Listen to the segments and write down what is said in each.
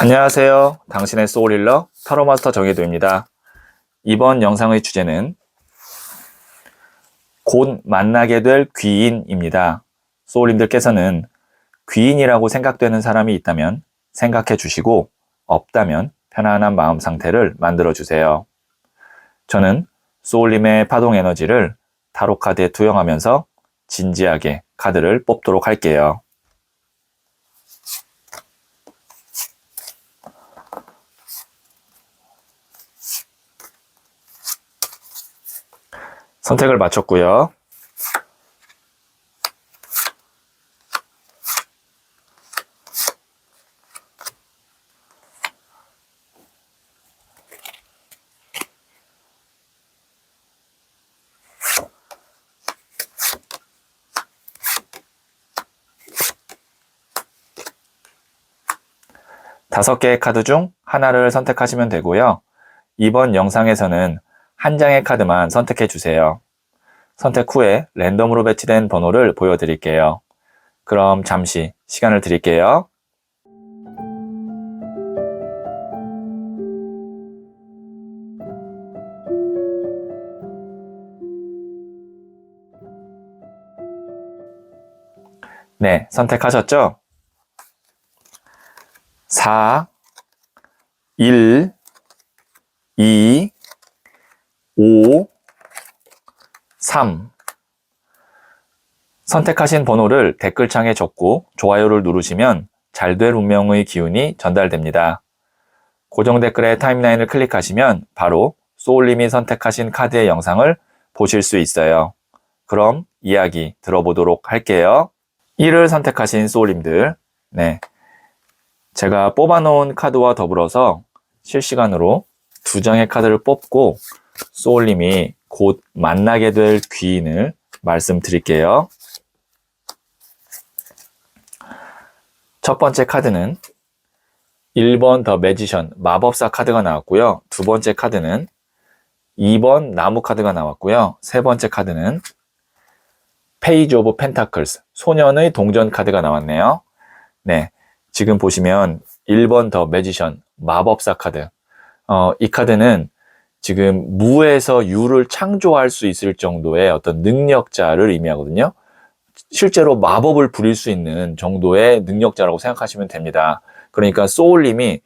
안녕하세요. 당신의 소울힐러 타로마스터 정혜도입니다. 이번 영상의 주제는 곧 만나게 될 귀인입니다. 소울님들께서는 귀인이라고 생각되는 사람이 있다면 생각해 주시고 없다면 편안한 마음 상태를 만들어 주세요. 저는 소울님의 파동 에너지를 타로 카드에 투영하면서 진지하게 카드를 뽑도록 할게요. 선택을 마쳤고요. 다섯 개의 카드 중 하나를 선택하시면 되고요. 이번 영상에서는 한 장의 카드만 선택해 주세요. 선택 후에 랜덤으로 배치된 번호를 보여드릴게요. 그럼 잠시 시간을 드릴게요. 네, 선택하셨죠? 4, 1, 2, 5, 3. 선택하신 번호를 댓글창에 적고 좋아요를 누르시면 잘 될 운명의 기운이 전달됩니다. 고정 댓글의 타임라인을 클릭하시면 바로 소울님이 선택하신 카드의 영상을 보실 수 있어요. 그럼 이야기 들어보도록 할게요. 1을 선택하신 소울님들, 네, 제가 뽑아놓은 카드와 더불어서 실시간으로 두 장의 카드를 뽑고 소울님이 곧 만나게 될 귀인을 말씀드릴게요. 첫 번째 카드는 1번 더 매지션 마법사 카드가 나왔고요. 두 번째 카드는 2번 나무 카드가 나왔고요. 세 번째 카드는 페이지 오브 펜타클스 소년의 동전 카드가 나왔네요. 네, 지금 보시면 1번 더 매지션 마법사 카드, 이 카드는 지금 무에서 유를 창조할 수 있을 정도의 어떤 능력자를 의미하거든요. 실제로 마법을 부릴 수 있는 정도의 능력자라고 생각하시면 됩니다. 그러니까 소울님이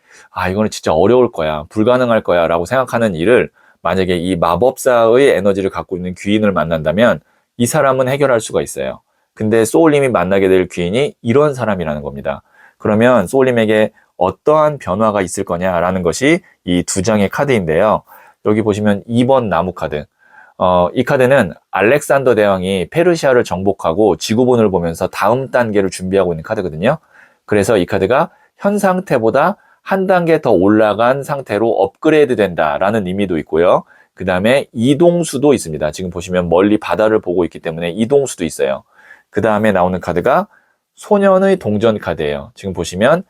이거는 진짜 어려울 거야, 불가능할 거야 라고 생각하는 일을 만약에 이 마법사의 에너지를 갖고 있는 귀인을 만난다면 이 사람은 해결할 수가 있어요. 근데 소울님이 만나게 될 귀인이 이런 사람이라는 겁니다. 그러면 소울님에게 어떠한 변화가 있을 거냐라는 것이 이 두 장의 카드인데요. 여기 보시면 2번 나무 카드. 이 카드는 알렉산더 대왕이 페르시아를 정복하고 지구본을 보면서 다음 단계를 준비하고 있는 카드거든요. 그래서 이 카드가 현 상태보다 한 단계 더 올라간 상태로 업그레이드 된다라는 의미도 있고요. 그 다음에 이동수도 있습니다. 지금 보시면 멀리 바다를 보고 있기 때문에 이동수도 있어요. 그 다음에 나오는 카드가 소년의 동전 카드예요. 지금 보시면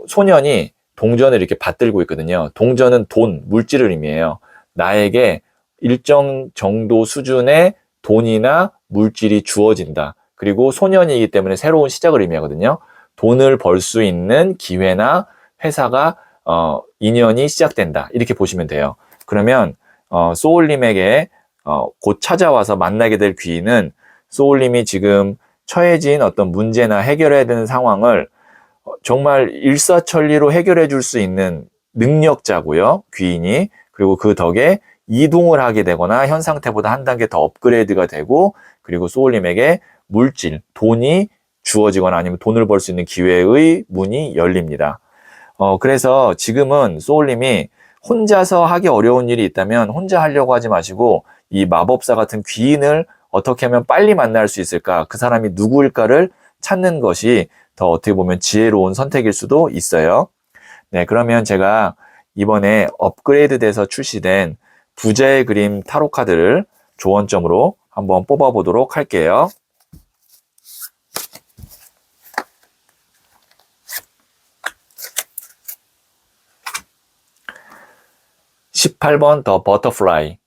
소년이 동전을 이렇게 받들고 있거든요. 동전은 돈, 물질을 의미해요. 나에게 일정 정도 수준의 돈이나 물질이 주어진다. 그리고 소년이기 때문에 새로운 시작을 의미하거든요. 돈을 벌 수 있는 기회나 회사가 인연이 시작된다. 이렇게 보시면 돼요. 그러면 소울님에게 곧 찾아와서 만나게 될 귀인은 소울님이 지금 처해진 어떤 문제나 해결해야 되는 상황을 정말 일사천리로 해결해 줄 수 있는 능력자고요. 귀인이. 그리고 그 덕에 이동을 하게 되거나 현 상태보다 한 단계 더 업그레이드가 되고, 그리고 소울님에게 물질, 돈이 주어지거나 아니면 돈을 벌 수 있는 기회의 문이 열립니다. 그래서 지금은 소울님이 혼자서 하기 어려운 일이 있다면 혼자 하려고 하지 마시고 이 마법사 같은 귀인을 어떻게 하면 빨리 만날 수 있을까, 그 사람이 누구일까를 찾는 것이 더 어떻게 보면 지혜로운 선택일 수도 있어요. 네, 그러면 제가 이번에 업그레이드 돼서 출시된 부자의 그림 타로 카드를 조언점으로 한번 뽑아 보도록 할게요. 18번 더 버터플라이.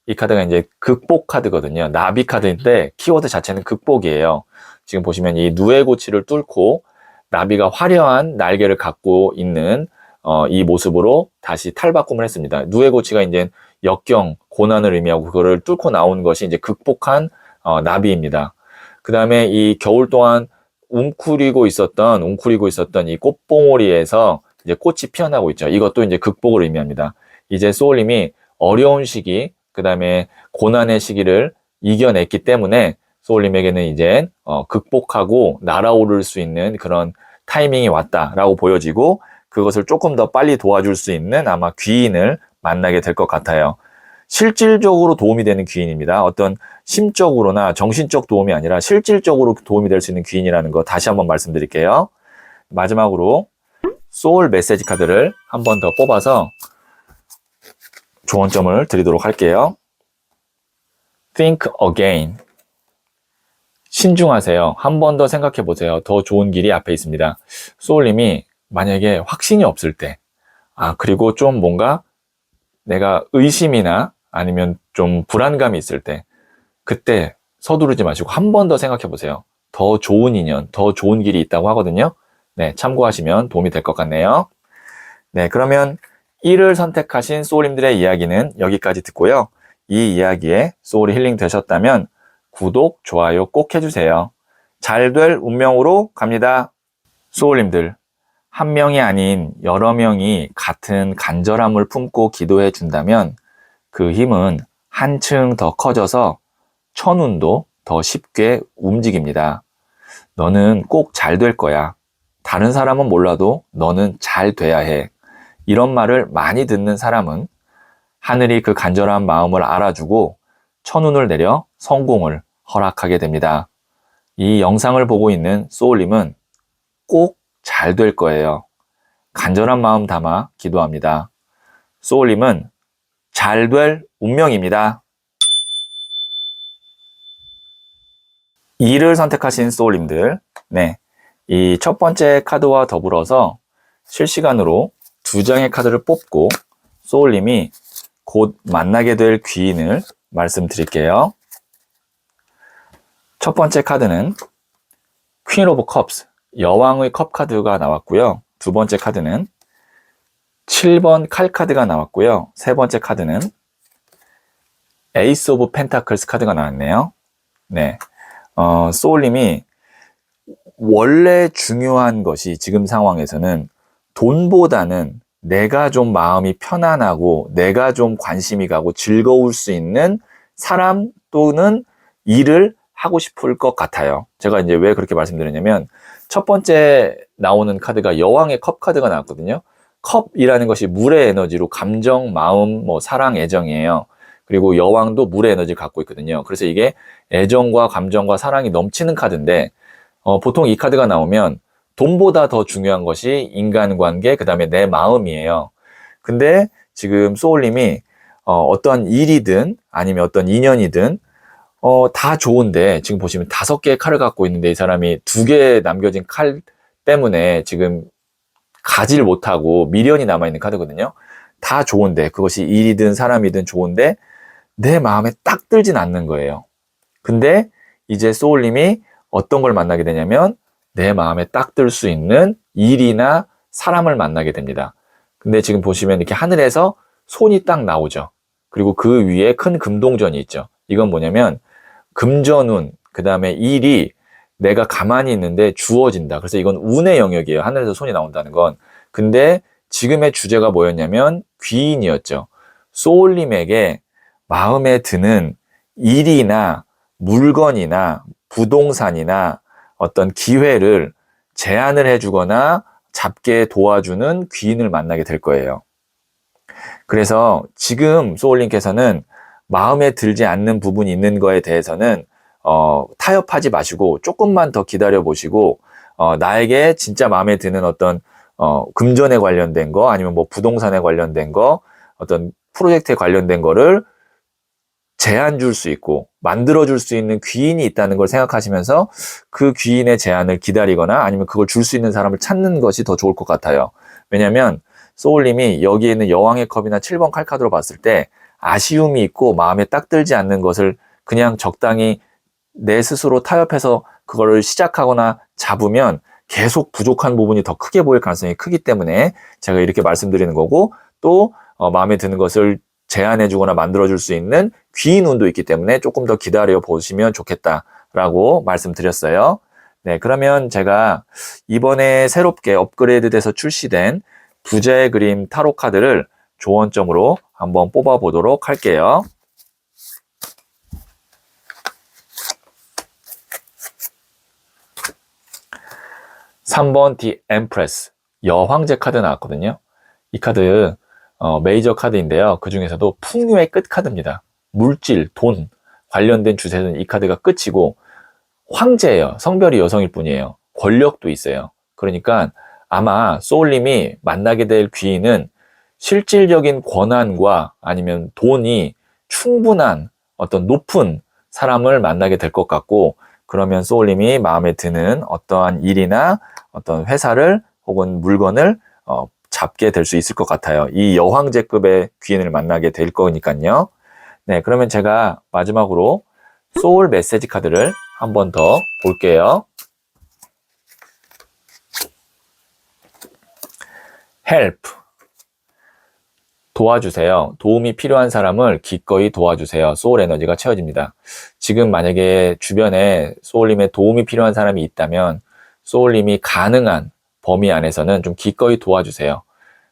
이 카드가 이제 극복 카드거든요. 나비 카드인데 키워드 자체는 극복이에요. 지금 보시면 이 누에고치를 뚫고 나비가 화려한 날개를 갖고 있는 이 모습으로 다시 탈바꿈을 했습니다. 누에고치가 이제 역경, 고난을 의미하고 그거를 뚫고 나온 것이 이제 극복한 나비입니다. 그 다음에 이 겨울 동안 웅크리고 있었던 이 꽃봉오리에서 이제 꽃이 피어나고 있죠. 이것도 이제 극복을 의미합니다. 이제 소울님이 어려운 시기, 그 다음에 고난의 시기를 이겨냈기 때문에 소울님에게는 이제 극복하고 날아오를 수 있는 그런 타이밍이 왔다라고 보여지고, 그것을 조금 더 빨리 도와줄 수 있는 아마 귀인을 만나게 될 것 같아요. 실질적으로 도움이 되는 귀인입니다. 어떤 심적으로나 정신적 도움이 아니라 실질적으로 도움이 될 수 있는 귀인이라는 거 다시 한번 말씀드릴게요. 마지막으로 소울 메시지 카드를 한 번 더 뽑아서 조언점을 드리도록 할게요. Think again. 신중하세요. 한 번 더 생각해 보세요. 더 좋은 길이 앞에 있습니다. 소울님이 만약에 확신이 없을 때, 그리고 좀 뭔가 내가 의심이나 아니면 좀 불안감이 있을 때, 그때 서두르지 마시고 한 번 더 생각해 보세요. 더 좋은 인연, 더 좋은 길이 있다고 하거든요. 네, 참고하시면 도움이 될 것 같네요. 네, 그러면 1을 선택하신 소울님들의 이야기는 여기까지 듣고요. 이 이야기에 소울이 힐링 되셨다면 구독, 좋아요 꼭 해주세요. 잘 될 운명으로 갑니다. 소울님들, 한 명이 아닌 여러 명이 같은 간절함을 품고 기도해 준다면 그 힘은 한층 더 커져서 천운도 더 쉽게 움직입니다. 너는 꼭 잘 될 거야. 다른 사람은 몰라도 너는 잘 돼야 해. 이런 말을 많이 듣는 사람은 하늘이 그 간절한 마음을 알아주고 천운을 내려 성공을 허락하게 됩니다. 이 영상을 보고 있는 소울님은 꼭 잘 될 거예요. 간절한 마음 담아 기도합니다. 소울님은 잘 될 운명입니다. 2를 선택하신 소울님들, 네, 이 첫 번째 카드와 더불어서 실시간으로 2장의 카드를 뽑고 소울님이 곧 만나게 될 귀인을 말씀드릴게요. 첫 번째 카드는 퀸 오브 컵스, 여왕의 컵 카드가 나왔고요. 두 번째 카드는 7번 칼 카드가 나왔고요. 세 번째 카드는 에이스 오브 펜타클스 카드가 나왔네요. 네, 소울님이 원래 중요한 것이 지금 상황에서는 돈보다는 내가 좀 마음이 편안하고 내가 좀 관심이 가고 즐거울 수 있는 사람 또는 일을 하고 싶을 것 같아요. 제가 이제 왜 그렇게 말씀드리냐면 첫 번째 나오는 카드가 여왕의 컵 카드가 나왔거든요. 컵이라는 것이 물의 에너지로 감정, 마음, 사랑, 애정이에요. 그리고 여왕도 물의 에너지를 갖고 있거든요. 그래서 이게 애정과 감정과 사랑이 넘치는 카드인데 보통 이 카드가 나오면 돈보다 더 중요한 것이 인간관계, 그 다음에 내 마음이에요. 근데 지금 소울님이 어떤 일이든 아니면 어떤 인연이든 다 좋은데 지금 보시면 5개의 칼을 갖고 있는데 이 사람이 2개 남겨진 칼 때문에 지금 가지를 못하고 미련이 남아있는 카드거든요. 다 좋은데 그것이 일이든 사람이든 좋은데 내 마음에 딱 들진 않는 거예요. 근데 이제 소울님이 어떤 걸 만나게 되냐면 내 마음에 딱 들 수 있는 일이나 사람을 만나게 됩니다. 근데 지금 보시면 이렇게 하늘에서 손이 딱 나오죠. 그리고 그 위에 큰 금동전이 있죠. 이건 뭐냐면 금전운, 그 다음에 일이 내가 가만히 있는데 주어진다. 그래서 이건 운의 영역이에요. 하늘에서 손이 나온다는 건. 근데 지금의 주제가 뭐였냐면 귀인이었죠. 소울님에게 마음에 드는 일이나 물건이나 부동산이나 어떤 기회를 제안을 해주거나 잡게 도와주는 귀인을 만나게 될 거예요. 그래서 지금 소울님께서는 마음에 들지 않는 부분이 있는 거에 대해서는 타협하지 마시고 조금만 더 기다려 보시고 나에게 진짜 마음에 드는 어떤 금전에 관련된 거 아니면 부동산에 관련된 거 어떤 프로젝트에 관련된 거를 제안 줄 수 있고 만들어 줄 수 있는 귀인이 있다는 걸 생각하시면서 그 귀인의 제안을 기다리거나 아니면 그걸 줄 수 있는 사람을 찾는 것이 더 좋을 것 같아요. 왜냐하면 소울님이 여기에 있는 여왕의 컵이나 7번 칼 카드로 봤을 때 아쉬움이 있고 마음에 딱 들지 않는 것을 그냥 적당히 내 스스로 타협해서 그거를 시작하거나 잡으면 계속 부족한 부분이 더 크게 보일 가능성이 크기 때문에 제가 이렇게 말씀드리는 거고, 또 마음에 드는 것을 제안해 주거나 만들어 줄 수 있는 귀인 운도 있기 때문에 조금 더 기다려 보시면 좋겠다라고 말씀드렸어요. 네, 그러면 제가 이번에 새롭게 업그레이드 돼서 출시된 부자의 그림 타로 카드를 조언점으로 한번 뽑아 보도록 할게요. 3번 The Empress, 여황제 카드 나왔거든요. 이 카드 메이저 카드인데요. 그 중에서도 풍요의 끝 카드입니다. 물질, 돈 관련된 주제는 이 카드가 끝이고, 황제예요. 성별이 여성일 뿐이에요. 권력도 있어요. 그러니까 아마 소울님이 만나게 될 귀인은 실질적인 권한과 아니면 돈이 충분한 어떤 높은 사람을 만나게 될 것 같고, 그러면 소울님이 마음에 드는 어떠한 일이나 어떤 회사를 혹은 물건을 잡게 될 수 있을 것 같아요. 이 여황제급의 귀인을 만나게 될 거니까요. 네, 그러면 제가 마지막으로 소울 메시지 카드를 한 번 더 볼게요. help, 도와주세요. 도움이 필요한 사람을 기꺼이 도와주세요. 소울 에너지가 채워집니다. 지금 만약에 주변에 소울님의 도움이 필요한 사람이 있다면 소울님이 가능한 범위 안에서는 좀 기꺼이 도와주세요.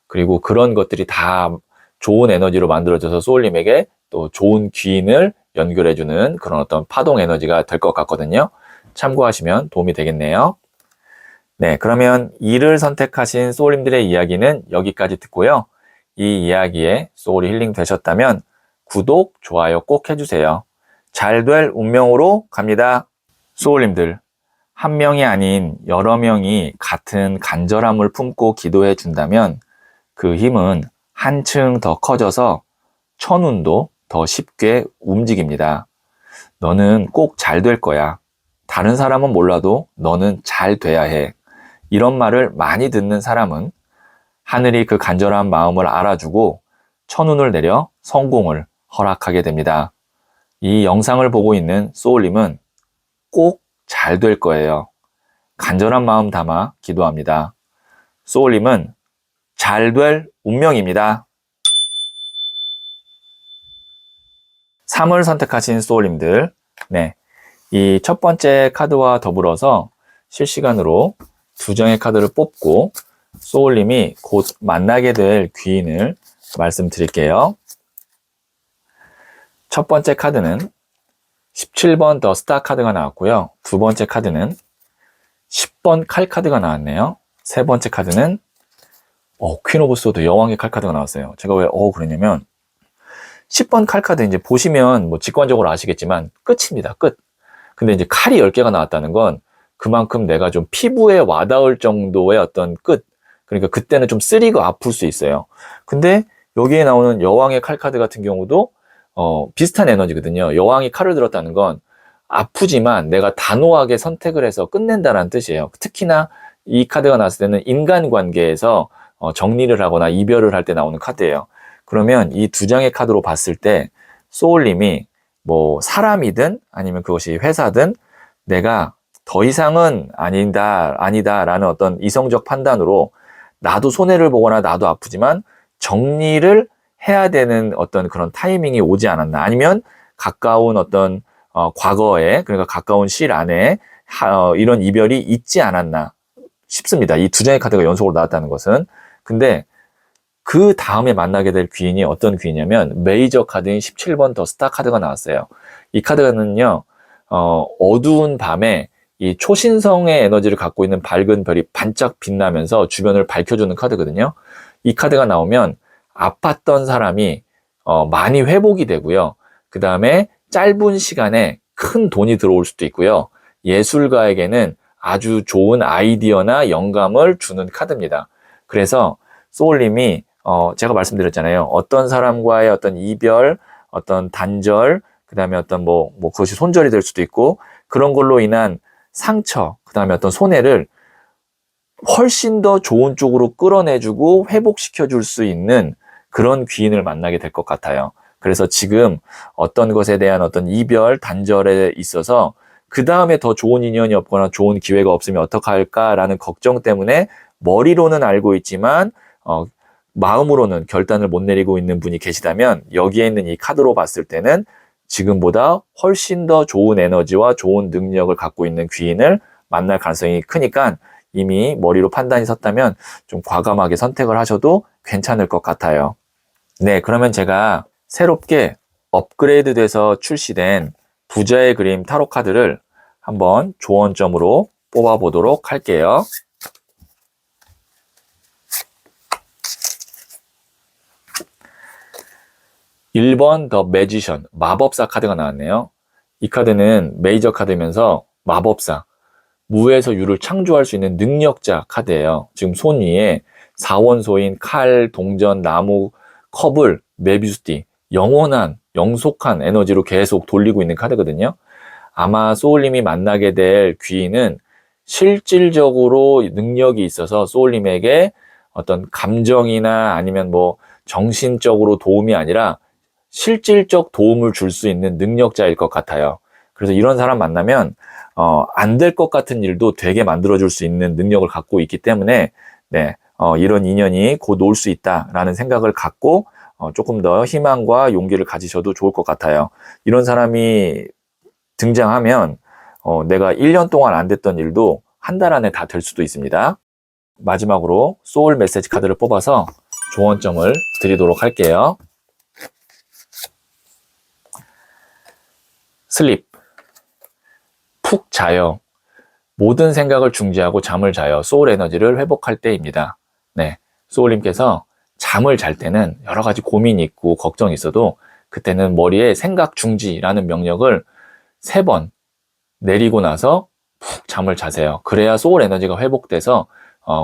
그리고 그런 것들이 다 좋은 에너지로 만들어져서 소울님에게 또 좋은 귀인을 연결해주는 그런 어떤 파동 에너지가 될 것 같거든요. 참고하시면 도움이 되겠네요. 네, 그러면 이를 선택하신 소울님들의 이야기는 여기까지 듣고요. 이 이야기에 소울이 힐링 되셨다면 구독, 좋아요 꼭 해주세요. 잘 될 운명으로 갑니다. 소울님들, 한 명이 아닌 여러 명이 같은 간절함을 품고 기도해 준다면 그 힘은 한층 더 커져서 천운도 더 쉽게 움직입니다. 너는 꼭 잘 될 거야. 다른 사람은 몰라도 너는 잘 돼야 해. 이런 말을 많이 듣는 사람은 하늘이 그 간절한 마음을 알아주고 천운을 내려 성공을 허락하게 됩니다. 이 영상을 보고 있는 소울님은 꼭 잘 될 거예요. 간절한 마음 담아 기도합니다. 소울님은 잘 될 운명입니다. 3을 선택하신 소울님들, 네, 이 첫 번째 카드와 더불어서 실시간으로 2장의 카드를 뽑고 소울님이 곧 만나게 될 귀인을 말씀드릴게요. 첫 번째 카드는 17번 더 스타 카드가 나왔고요. 두 번째 카드는 10번 칼 카드가 나왔네요. 세 번째 카드는 퀸 오브 소드, 여왕의 칼 카드가 나왔어요. 제가 왜 그랬냐면 10번 칼 카드 이제 보시면 뭐 직관적으로 아시겠지만 끝입니다. 끝. 근데 이제 칼이 10개가 나왔다는 건 그만큼 내가 좀 피부에 와닿을 정도의 어떤 끝. 그러니까 그때는 좀 쓰리고 아플 수 있어요. 근데 여기에 나오는 여왕의 칼 카드 같은 경우도 비슷한 에너지거든요. 여왕이 칼을 들었다는 건 아프지만 내가 단호하게 선택을 해서 끝낸다는 뜻이에요. 특히나 이 카드가 나왔을 때는 인간관계에서 정리를 하거나 이별을 할 때 나오는 카드예요. 그러면 이 2장의 카드로 봤을 때 소울님이 뭐 사람이든 아니면 그것이 회사든 내가 더 이상은 아니다라는 어떤 이성적 판단으로 나도 손해를 보거나 나도 아프지만 정리를 해야 되는 어떤 그런 타이밍이 오지 않았나, 아니면 가까운 어떤 과거에, 그러니까 가까운 시일 안에 이런 이별이 있지 않았나 싶습니다. 이 2장의 카드가 연속으로 나왔다는 것은. 근데 그 다음에 만나게 될 귀인이 어떤 귀인이냐면 메이저 카드인 17번 더 스타 카드가 나왔어요. 이 카드는요, 어두운 밤에 이 초신성의 에너지를 갖고 있는 밝은 별이 반짝 빛나면서 주변을 밝혀주는 카드거든요. 이 카드가 나오면 아팠던 사람이 많이 회복이 되고요. 그 다음에 짧은 시간에 큰 돈이 들어올 수도 있고요. 예술가에게는 아주 좋은 아이디어나 영감을 주는 카드입니다. 그래서 소울님이 제가 말씀드렸잖아요. 어떤 사람과의 어떤 이별, 어떤 단절, 그 다음에 어떤 뭐 그것이 손절이 될 수도 있고, 그런 걸로 인한 상처, 그 다음에 어떤 손해를 훨씬 더 좋은 쪽으로 끌어내주고 회복시켜줄 수 있는 그런 귀인을 만나게 될 것 같아요. 그래서 지금 어떤 것에 대한 어떤 이별, 단절에 있어서 그 다음에 더 좋은 인연이 없거나 좋은 기회가 없으면 어떡할까라는 걱정 때문에 머리로는 알고 있지만 마음으로는 결단을 못 내리고 있는 분이 계시다면 여기에 있는 이 카드로 봤을 때는 지금보다 훨씬 더 좋은 에너지와 좋은 능력을 갖고 있는 귀인을 만날 가능성이 크니까 이미 머리로 판단이 섰다면 좀 과감하게 선택을 하셔도 괜찮을 것 같아요. 네, 그러면 제가 새롭게 업그레이드 돼서 출시된 부자의 그림 타로 카드를 한번 조언점으로 뽑아보도록 할게요. (1번) 더 매지션, 마법사 카드가 나왔네요. 이 카드는 메이저 카드면서 마법사, 무에서 유를 창조할 수 있는 능력자 카드예요. 지금 손 위에 사원소인 칼, 동전, 나무, 컵을 메비우스티, 영원한, 영속한 에너지로 계속 돌리고 있는 카드거든요. 아마 소울님이 만나게 될 귀인은 실질적으로 능력이 있어서 소울님에게 어떤 감정이나 아니면 뭐 정신적으로 도움이 아니라 실질적 도움을 줄 수 있는 능력자일 것 같아요. 그래서 이런 사람 만나면 안 될 것 같은 일도 되게 만들어줄 수 있는 능력을 갖고 있기 때문에 네, 이런 인연이 곧 올 수 있다라는 생각을 갖고 조금 더 희망과 용기를 가지셔도 좋을 것 같아요. 이런 사람이 등장하면 내가 1년 동안 안 됐던 일도 한 달 안에 다 될 수도 있습니다. 마지막으로 소울 메시지 카드를 뽑아서 조언점을 드리도록 할게요. 슬립, 푹 자요. 모든 생각을 중지하고 잠을 자요. 소울 에너지를 회복할 때입니다. 네, 소울님께서 잠을 잘 때는 여러 가지 고민이 있고 걱정이 있어도 그때는 머리에 생각 중지라는 명령을 3번 내리고 나서 푹 잠을 자세요. 그래야 소울 에너지가 회복돼서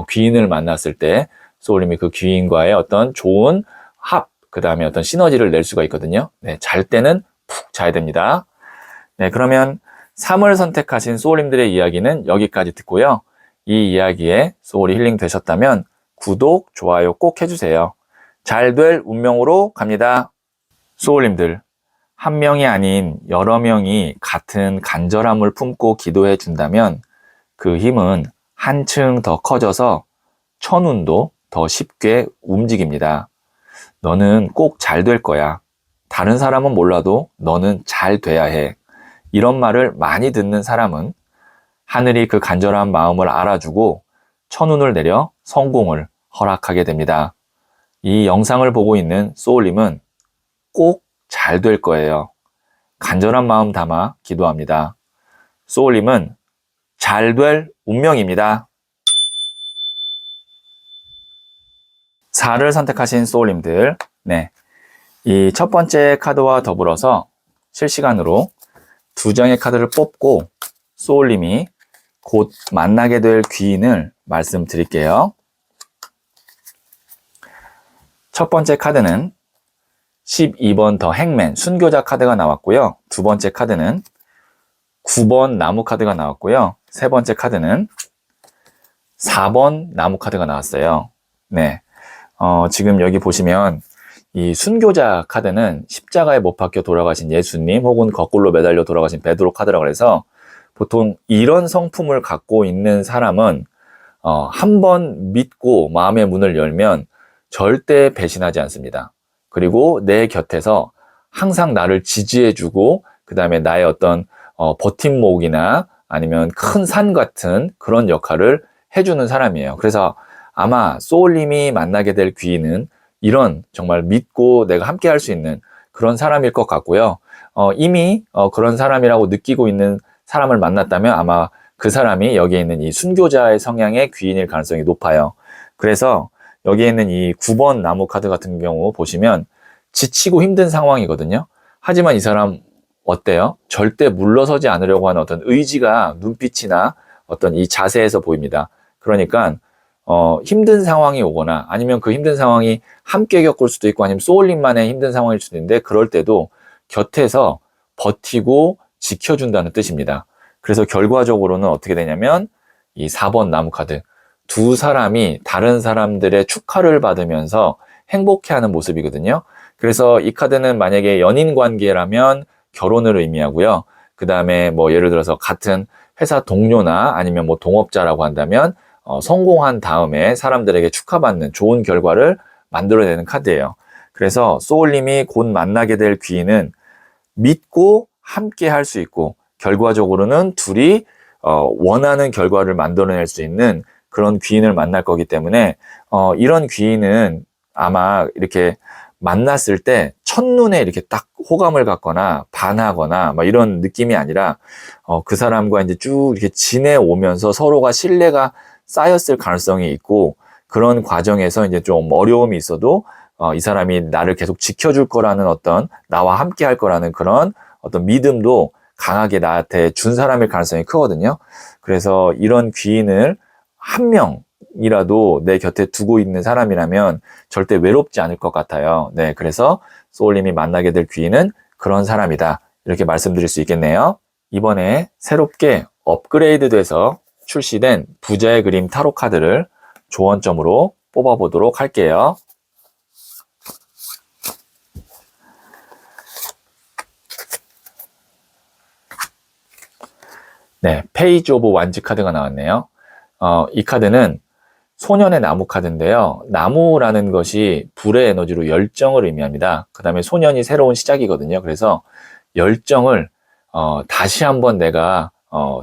귀인을 만났을 때 소울님이 그 귀인과의 어떤 좋은 합, 그 다음에 어떤 시너지를 낼 수가 있거든요. 네, 잘 때는 푹 자야 됩니다. 네, 그러면 3을 선택하신 소울님들의 이야기는 여기까지 듣고요. 이 이야기에 소울이 힐링 되셨다면 구독, 좋아요 꼭 해주세요. 잘 될 운명으로 갑니다. 소울님들, 한 명이 아닌 여러 명이 같은 간절함을 품고 기도해 준다면 그 힘은 한층 더 커져서 천운도 더 쉽게 움직입니다. 너는 꼭 잘 될 거야. 다른 사람은 몰라도 너는 잘 돼야 해. 이런 말을 많이 듣는 사람은 하늘이 그 간절한 마음을 알아주고 천운을 내려 성공을 허락하게 됩니다. 이 영상을 보고 있는 소울님은 꼭 잘 될 거예요. 간절한 마음 담아 기도합니다. 소울님은 잘 될 운명입니다. 4를 선택하신 소울님들, 네, 이 첫 번째 카드와 더불어서 실시간으로 2장의 카드를 뽑고 소울님이 곧 만나게 될 귀인을 말씀드릴게요. 첫 번째 카드는 12번 더 행맨 순교자 카드가 나왔고요. 두 번째 카드는 9번 나무 카드가 나왔고요. 세 번째 카드는 4번 나무 카드가 나왔어요. 네, 지금 여기 보시면 이 순교자 카드는 십자가에 못 박혀 돌아가신 예수님 혹은 거꾸로 매달려 돌아가신 베드로 카드라고 해서 보통 이런 성품을 갖고 있는 사람은 한 번 믿고 마음의 문을 열면 절대 배신하지 않습니다. 그리고 내 곁에서 항상 나를 지지해주고 그 다음에 나의 어떤 버팀목이나 아니면 큰 산 같은 그런 역할을 해주는 사람이에요. 그래서 아마 소울님이 만나게 될 귀인은 이런 정말 믿고 내가 함께 할 수 있는 그런 사람일 것 같고요. 이미 그런 사람이라고 느끼고 있는 사람을 만났다면 아마 그 사람이 여기에 있는 이 순교자의 성향의 귀인일 가능성이 높아요. 그래서 여기에 있는 이 9번 나무 카드 같은 경우 보시면 지치고 힘든 상황이거든요. 하지만 이 사람 어때요? 절대 물러서지 않으려고 하는 어떤 의지가 눈빛이나 어떤 이 자세에서 보입니다. 그러니까 힘든 상황이 오거나 아니면 그 힘든 상황이 함께 겪을 수도 있고 아니면 소울님만의 힘든 상황일 수도 있는데 그럴 때도 곁에서 버티고 지켜준다는 뜻입니다. 그래서 결과적으로는 어떻게 되냐면 이 4번 나무 카드, 두 사람이 다른 사람들의 축하를 받으면서 행복해하는 모습이거든요. 그래서 이 카드는 만약에 연인 관계라면 결혼을 의미하고요. 그 다음에 뭐 예를 들어서 같은 회사 동료나 아니면 뭐 동업자라고 한다면 성공한 다음에 사람들에게 축하받는 좋은 결과를 만들어내는 카드예요. 그래서 소울님이 곧 만나게 될 귀인은 믿고 함께 할 수 있고 결과적으로는 둘이 원하는 결과를 만들어낼 수 있는 그런 귀인을 만날 거기 때문에 이런 귀인은 아마 이렇게 만났을 때 첫눈에 이렇게 딱 호감을 갖거나 반하거나 막 이런 느낌이 아니라 그 사람과 이제 쭉 이렇게 지내오면서 서로가 신뢰가 쌓였을 가능성이 있고 그런 과정에서 이제 좀 어려움이 있어도 이 사람이 나를 계속 지켜줄 거라는 어떤 나와 함께 할 거라는 그런 어떤 믿음도 강하게 나한테 준 사람일 가능성이 크거든요. 그래서 이런 귀인을 한 명이라도 내 곁에 두고 있는 사람이라면 절대 외롭지 않을 것 같아요. 네, 그래서 소울님이 만나게 될 귀인은 그런 사람이다. 이렇게 말씀드릴 수 있겠네요. 이번에 새롭게 업그레이드 돼서 출시된 부자의 그림 타로 카드를 조언점으로 뽑아보도록 할게요. 네, 페이지 오브 완즈 카드가 나왔네요. 이 카드는 소년의 나무 카드인데요. 나무라는 것이 불의 에너지로 열정을 의미합니다. 그 다음에 소년이 새로운 시작이거든요. 그래서 열정을 다시 한번 내가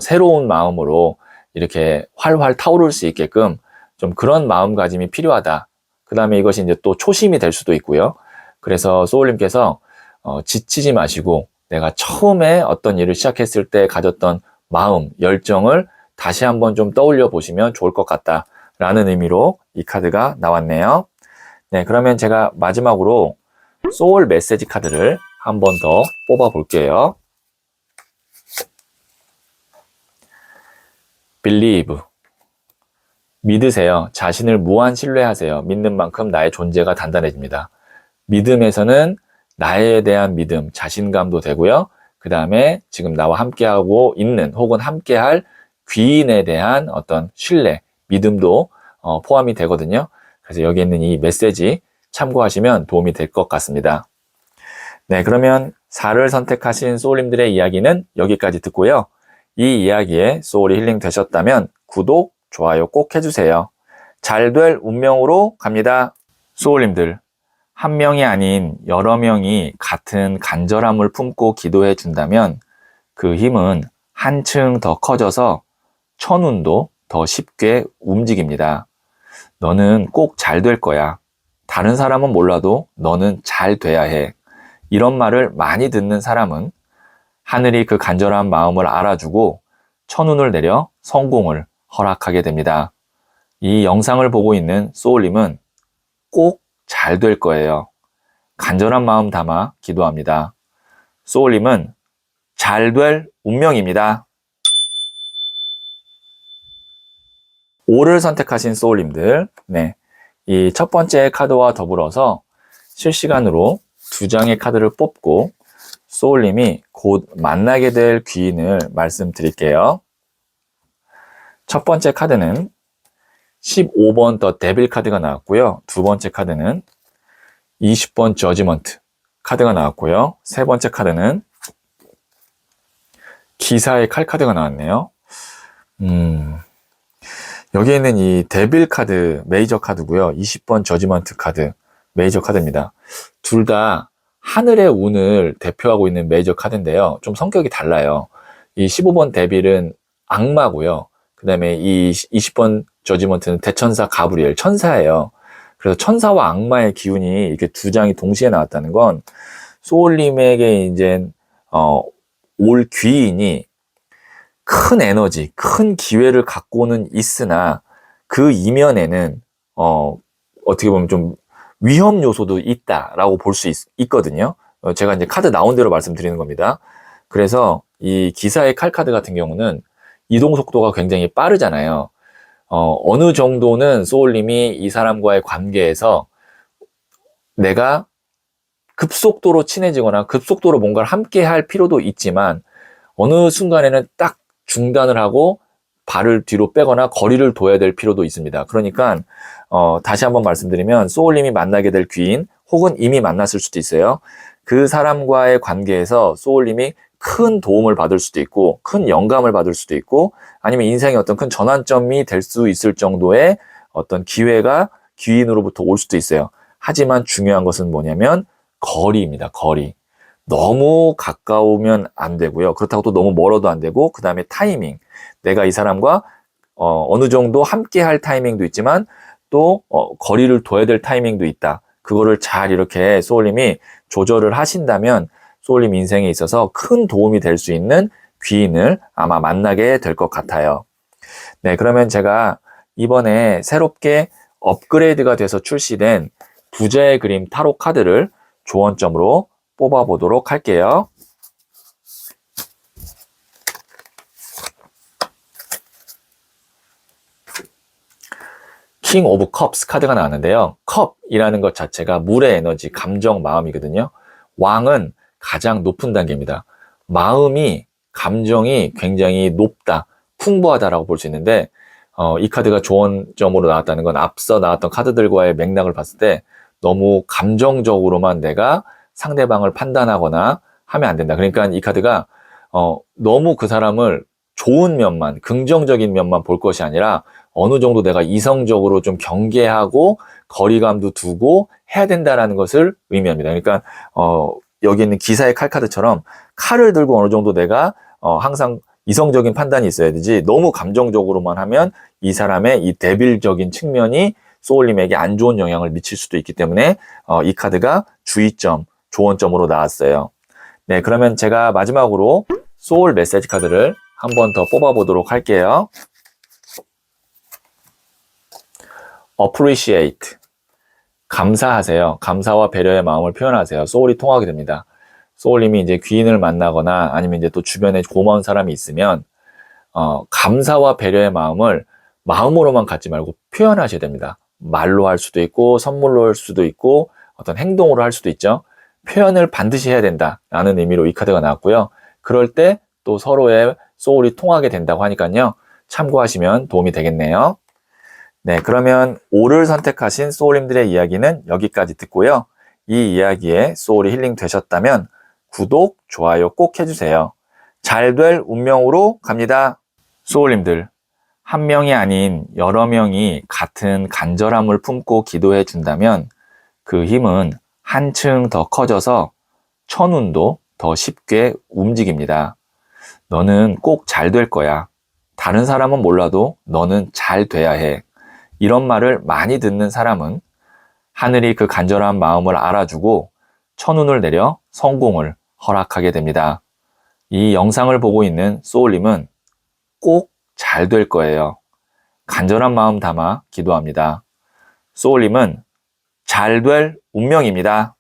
새로운 마음으로 이렇게 활활 타오를 수 있게끔 좀 그런 마음가짐이 필요하다. 그 다음에 이것이 이제 또 초심이 될 수도 있고요. 그래서 소울님께서 지치지 마시고 내가 처음에 어떤 일을 시작했을 때 가졌던 마음, 열정을 다시 한번 좀 떠올려 보시면 좋을 것 같다라는 의미로 이 카드가 나왔네요. 네, 그러면 제가 마지막으로 소울 메시지 카드를 한 번 더 뽑아 볼게요. Believe. 믿으세요. 자신을 무한 신뢰하세요. 믿는 만큼 나의 존재가 단단해집니다. 믿음에서는 나에 대한 믿음, 자신감도 되고요. 그 다음에 지금 나와 함께하고 있는 혹은 함께할 귀인에 대한 어떤 신뢰, 믿음도 포함이 되거든요. 그래서 여기 있는 이 메시지 참고하시면 도움이 될 것 같습니다. 네, 그러면 4를 선택하신 소울님들의 이야기는 여기까지 듣고요. 이 이야기에 소울이 힐링 되셨다면 구독, 좋아요 꼭 해주세요. 잘 될 운명으로 갑니다. 소울님들, 한 명이 아닌 여러 명이 같은 간절함을 품고 기도해 준다면 그 힘은 한층 더 커져서 천운도 더 쉽게 움직입니다. 너는 꼭 잘 될 거야. 다른 사람은 몰라도 너는 잘 돼야 해. 이런 말을 많이 듣는 사람은 하늘이 그 간절한 마음을 알아주고 천운을 내려 성공을 허락하게 됩니다. 이 영상을 보고 있는 소울님은 꼭 잘 될 거예요. 간절한 마음 담아 기도합니다. 소울님은 잘 될 운명입니다. 5를 선택하신 소울님들, 네, 이 첫 번째 카드와 더불어서 실시간으로 2장의 카드를 뽑고 소울님이 곧 만나게 될 귀인을 말씀드릴게요. 첫 번째 카드는 15번 더 데빌 카드가 나왔고요. 두 번째 카드는 20번 저지먼트 카드가 나왔고요. 세 번째 카드는 기사의 칼 카드가 나왔네요. 여기에 있는 이 데빌 카드 메이저 카드고요. 20번 저지먼트 카드 메이저 카드입니다. 둘 다 하늘의 운을 대표하고 있는 메이저 카드인데요. 좀 성격이 달라요. 이 15번 데빌은 악마고요. 그 다음에 이 20번 저지먼트는 대천사 가브리엘, 천사예요. 그래서 천사와 악마의 기운이 이렇게 두 장이 동시에 나왔다는 건 소울님에게 이제 올 귀인이 큰 에너지, 큰 기회를 갖고는 있으나 그 이면에는 어떻게 보면 좀 위험 요소도 있다라고 볼 수 있거든요. 제가 이제 카드 나온 대로 말씀드리는 겁니다. 그래서 이 기사의 칼 카드 같은 경우는 이동 속도가 굉장히 빠르잖아요. 어느 정도는 소울님이 이 사람과의 관계에서 내가 급속도로 친해지거나 급속도로 뭔가를 함께 할 필요도 있지만 어느 순간에는 딱 중단을 하고 발을 뒤로 빼거나 거리를 둬야 될 필요도 있습니다. 그러니까 다시 한번 말씀드리면 소울님이 만나게 될 귀인 혹은 이미 만났을 수도 있어요. 그 사람과의 관계에서 소울님이 큰 도움을 받을 수도 있고, 큰 영감을 받을 수도 있고, 아니면 인생의 어떤 큰 전환점이 될 수 있을 정도의 어떤 기회가 귀인으로부터 올 수도 있어요. 하지만 중요한 것은 뭐냐면 거리입니다. 거리. 너무 가까우면 안 되고요. 그렇다고 또 너무 멀어도 안 되고, 그 다음에 타이밍. 내가 이 사람과 어느 정도 함께 할 타이밍도 있지만 또 거리를 둬야 될 타이밍도 있다. 그거를 잘 이렇게 소울님이 조절을 하신다면 소울님 인생에 있어서 큰 도움이 될 수 있는 귀인을 아마 만나게 될 것 같아요. 네, 그러면 제가 이번에 새롭게 업그레이드가 돼서 출시된 부자의 그림 타로 카드를 조언점으로 뽑아보도록 할게요. 킹 오브 컵스 카드가 나왔는데요. 컵이라는 것 자체가 물의 에너지, 감정, 마음이거든요. 왕은 가장 높은 단계입니다. 마음이, 감정이 굉장히 높다, 풍부하다라고 볼 수 있는데 이 카드가 조언점으로 나왔다는 건 앞서 나왔던 카드들과의 맥락을 봤을 때 너무 감정적으로만 내가 상대방을 판단하거나 하면 안 된다. 그러니까 이 카드가 너무 그 사람을 좋은 면만, 긍정적인 면만 볼 것이 아니라 어느 정도 내가 이성적으로 좀 경계하고 거리감도 두고 해야 된다라는 것을 의미합니다. 그러니까 여기 있는 기사의 칼카드처럼 칼을 들고 어느 정도 내가 항상 이성적인 판단이 있어야 되지, 너무 감정적으로만 하면 이 사람의 이 데빌적인 측면이 소울님에게 안 좋은 영향을 미칠 수도 있기 때문에 이 카드가 주의점, 조언점으로 나왔어요. 네, 그러면 제가 마지막으로 소울 메시지 카드를 한 번 더 뽑아보도록 할게요. appreciate. 감사하세요. 감사와 배려의 마음을 표현하세요. 소울이 통하게 됩니다. 소울님이 이제 귀인을 만나거나 아니면 이제 또 주변에 고마운 사람이 있으면 감사와 배려의 마음을 마음으로만 갖지 말고 표현하셔야 됩니다. 말로 할 수도 있고 선물로 할 수도 있고 어떤 행동으로 할 수도 있죠. 표현을 반드시 해야 된다라는 의미로 이 카드가 나왔고요. 그럴 때 또 서로의 소울이 통하게 된다고 하니까요. 참고하시면 도움이 되겠네요. 네, 그러면 O를 선택하신 소울님들의 이야기는 여기까지 듣고요. 이 이야기에 소울이 힐링 되셨다면 구독, 좋아요 꼭 해주세요. 잘 될 운명으로 갑니다. 소울님들, 한 명이 아닌 여러 명이 같은 간절함을 품고 기도해 준다면 그 힘은 한층 더 커져서 천운도 더 쉽게 움직입니다. 너는 꼭 잘 될 거야. 다른 사람은 몰라도 너는 잘 돼야 해. 이런 말을 많이 듣는 사람은 하늘이 그 간절한 마음을 알아주고 천운을 내려 성공을 허락하게 됩니다. 이 영상을 보고 있는 소울님은 꼭 잘 될 거예요. 간절한 마음 담아 기도합니다. 소울님은 잘 될 운명입니다.